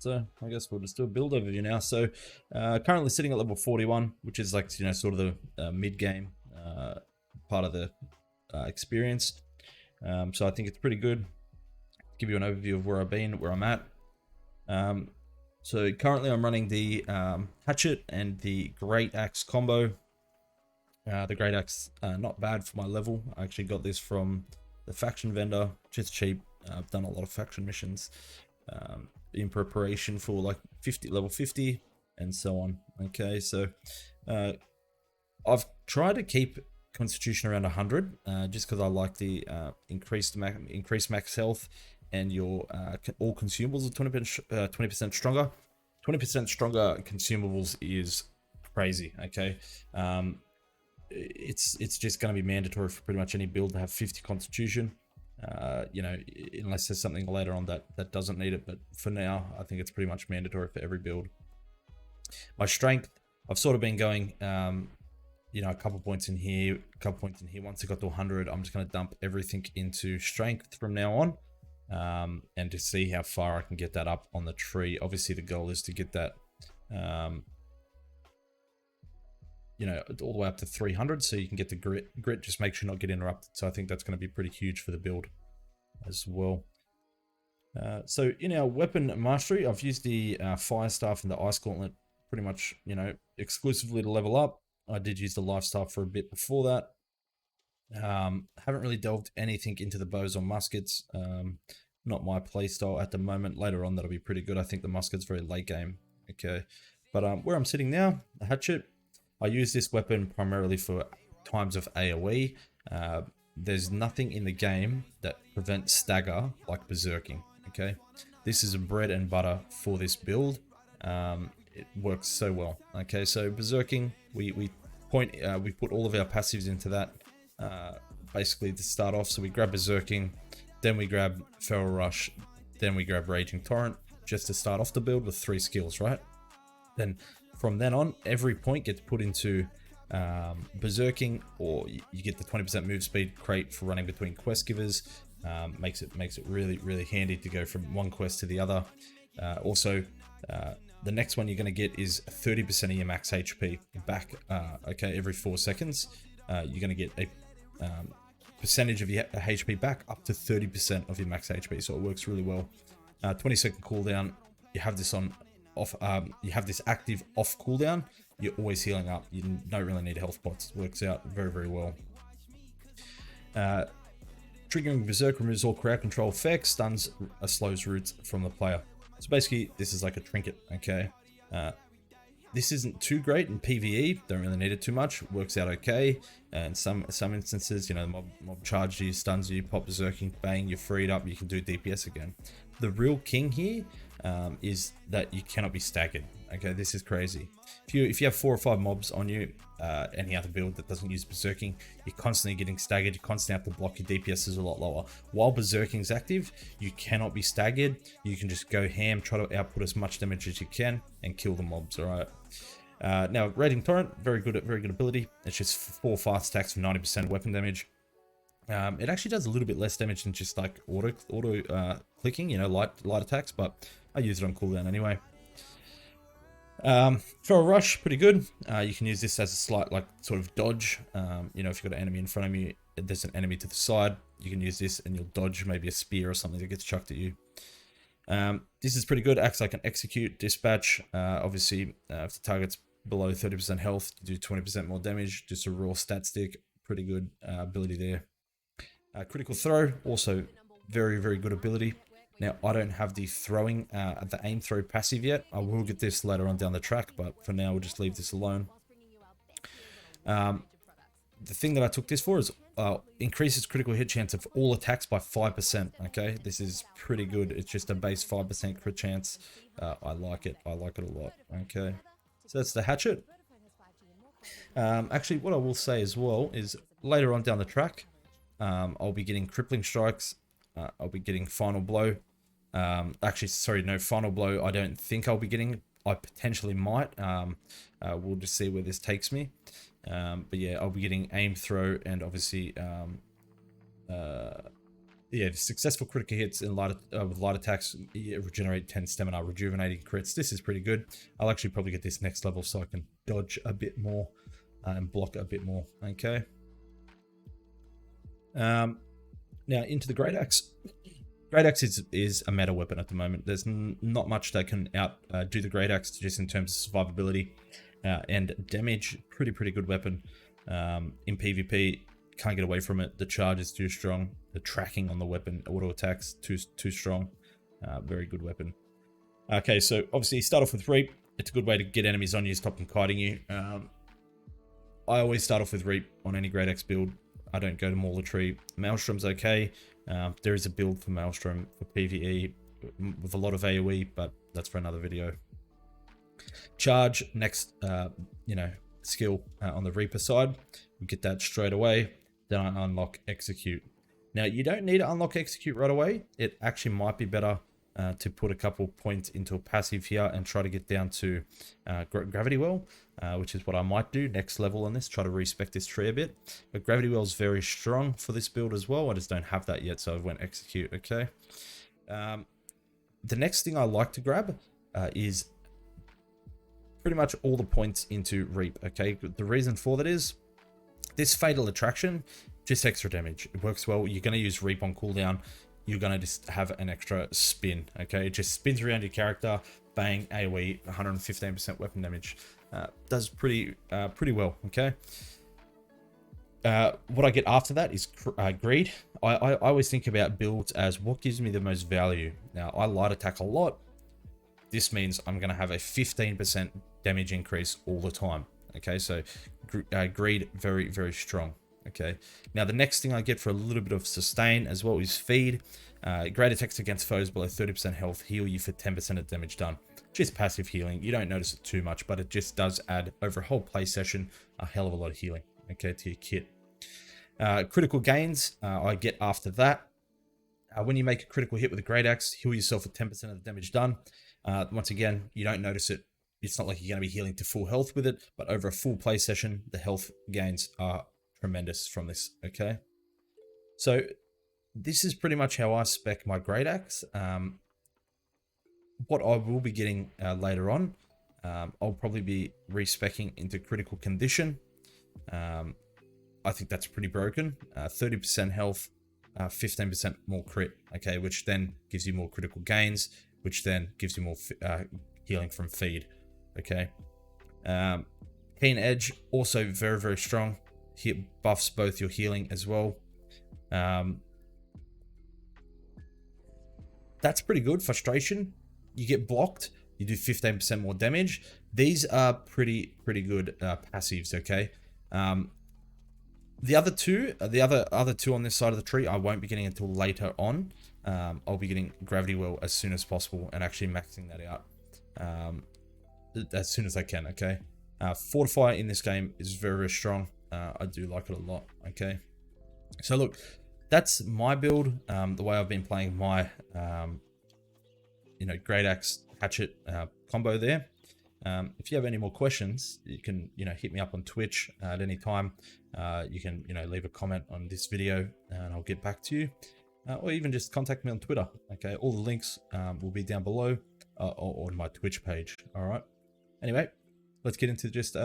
So I guess we'll just do a build overview now. So currently sitting at level 41, which is like, you know, sort of the mid-game part of the experience. So I think it's pretty good. Give you an overview of where I've been, where I'm at. So currently I'm running the hatchet and the great axe combo. The great axe, not bad for my level. I actually got this from the faction vendor, just cheap. I've done a lot of faction missions in preparation for like level 50 and so on. Okay, so I've tried to keep constitution around 100 just because I like the increased max health, and your all consumables are 20% stronger. 20% stronger consumables is crazy. Okay, it's just going to be mandatory for pretty much any build to have 50 constitution. You know, unless there's something later on that doesn't need it, but for now I think it's pretty much mandatory for every build. My strength, I've sort of been going you know, a couple points in here, a couple points in here. Once I got to 100, I'm just going to dump everything into strength from now on, and to see how far I can get that up on the tree. Obviously the goal is to get that you know, all the way up to 300, so you can get the grit. Just make sure not get interrupted. So I think that's going to be pretty huge for the build as well. So in our weapon mastery, I've used the fire staff and the ice gauntlet pretty much, you know, exclusively to level up. I did use the life staff for a bit before that. Haven't really delved anything into the bows or muskets. Not my playstyle at the moment. Later on that'll be pretty good. I think the musket's very late game. Okay, but where I'm sitting now, the hatchet, I use this weapon primarily for times of AoE. There's nothing in the game that prevents stagger like berserking. Okay, this is a bread and butter for this build. It works so well. Okay, so berserking, we put all of our passives into that basically to start off. So we grab berserking, then we grab feral rush, then we grab raging torrent, just to start off the build with 3 skills, right? Then from then on, every point gets put into berserking, or you get the 20% move speed crate for running between quest givers. Makes it really handy to go from one quest to the other. Also, the next one you're going to get is 30% of your max HP back. Okay, every 4 seconds, you're going to get a percentage of your HP back up to 30% of your max HP. So it works really well. 20-second cooldown. You have this on off. You have this active off cooldown. You're always healing up. You don't really need health pots. It works out very well. Triggering Berserk removes all crowd control effects, stuns, slows roots from the player. So basically, this is like a trinket, okay? This isn't too great in PvE, don't really need it too much, works out okay. And some instances, you know, mob charges you, stuns you, pop berserking, bang, you're freed up, you can do DPS again. The real king here is that you cannot be staggered, okay? This is crazy. If you have 4 or 5 mobs on you, any other build that doesn't use berserking, you're constantly getting staggered, you constantly have to block, your DPS is a lot lower. While berserking is active, you cannot be staggered. You can just go ham, try to output as much damage as you can, and kill the mobs, alright? Now, Raging Torrent, very good ability. It's just 4 fast attacks for 90% weapon damage. It actually does a little bit less damage than just like auto clicking, you know, light attacks, but I use it on cooldown anyway. Feral Rush, pretty good. You can use this as a slight, like, sort of dodge. You know, if you've got an enemy in front of you, there's an enemy to the side, you can use this and you'll dodge maybe a spear or something that gets chucked at you. This is pretty good. Acts like an execute, dispatch. Obviously, if the target's below 30% health, you do 20% more damage. Just a raw stat stick. Pretty good ability there. Critical throw, also very good ability. Now, I don't have the throwing, the aim throw passive yet. I will get this later on down the track, but for now, we'll just leave this alone. The thing that I took this for is increases critical hit chance of all attacks by 5%. Okay, this is pretty good. It's just a base 5% crit chance. I like it. I like it a lot. Okay, so that's the hatchet. Actually, what I will say as well is later on down the track, I'll be getting crippling strikes. I'll be getting final blow. Actually, sorry, no, final blow I don't think I'll be getting. I potentially might. We'll just see where this takes me. But yeah, I'll be getting aim throw and obviously yeah, successful critical hits in light with light attacks, regenerate 10 stamina, rejuvenating crits. This is pretty good. I'll actually probably get this next level so I can dodge a bit more and block a bit more. Okay. Now into the Great Axe. Great Axe is a meta weapon at the moment. There's not much that can do the Great Axe just in terms of survivability and damage. Pretty good weapon. In PvP, can't get away from it. The charge is too strong. The tracking on the weapon, auto attacks, too strong. Very good weapon. Okay, so obviously you start off with Reap. It's a good way to get enemies on you, stop them kiting you. I always start off with Reap on any Great Axe build. I don't go to Maul the Tree. Maelstrom's okay. There is a build for Maelstrom for PvE with a lot of AoE, but that's for another video. Charge, next, skill on the Reaper side. We get that straight away. Then I unlock Execute. Now, you don't need to unlock Execute right away. It actually might be better to put a couple points into a passive here and try to get down to Gravity Well, which is what I might do next level on this, try to respec this tree a bit. But Gravity Well is very strong for this build as well. I just don't have that yet, so I went Execute, okay? The next thing I like to grab is pretty much all the points into Reap, okay? The reason for that is this Fatal Attraction, just extra damage. It works well. You're going to use Reap on cooldown. You're going to just have an extra spin, okay? It just spins around your character, bang, AoE, 115% weapon damage. Does pretty well, okay? What I get after that is Greed. I always think about builds as what gives me the most value. Now, I light attack a lot. This means I'm going to have a 15% damage increase all the time, okay? So Greed, very strong. Okay, now the next thing I get for a little bit of sustain as well is Feed. Great attacks against foes below 30% health heal you for 10% of damage done. Just passive healing. You don't notice it too much, but it just does add over a whole play session a hell of a lot of healing, okay, to your kit. Critical gains I get after that. When you make a critical hit with a Great Axe, heal yourself for 10% of the damage done. Once again, you don't notice it. It's not like you're going to be healing to full health with it, but over a full play session, the health gains are tremendous from this, okay? So this is pretty much how I spec my Great Axe. What I will be getting later on, I'll probably be respecking into Critical Condition. I think that's pretty broken. 30% health, 15% more crit, okay, which then gives you more critical gains, which then gives you more healing from Feed, okay? Keen Edge, also very strong. Hit buffs both your healing as well. That's pretty good. Frustration, you get blocked, you do 15% more damage. These are pretty good passives, okay? The other two on this side of the tree, I won't be getting until later on. I'll be getting Gravity Well as soon as possible and actually maxing that out as soon as I can, okay? Fortify in this game is very strong. I do like it a lot, okay? So look, that's my build, the way I've been playing my, Great Axe Hatchet combo there. If you have any more questions, you can, hit me up on Twitch at any time. You can, leave a comment on this video and I'll get back to you. Or even just contact me on Twitter, okay? All the links will be down below or on my Twitch page, all right? Anyway, let's get into just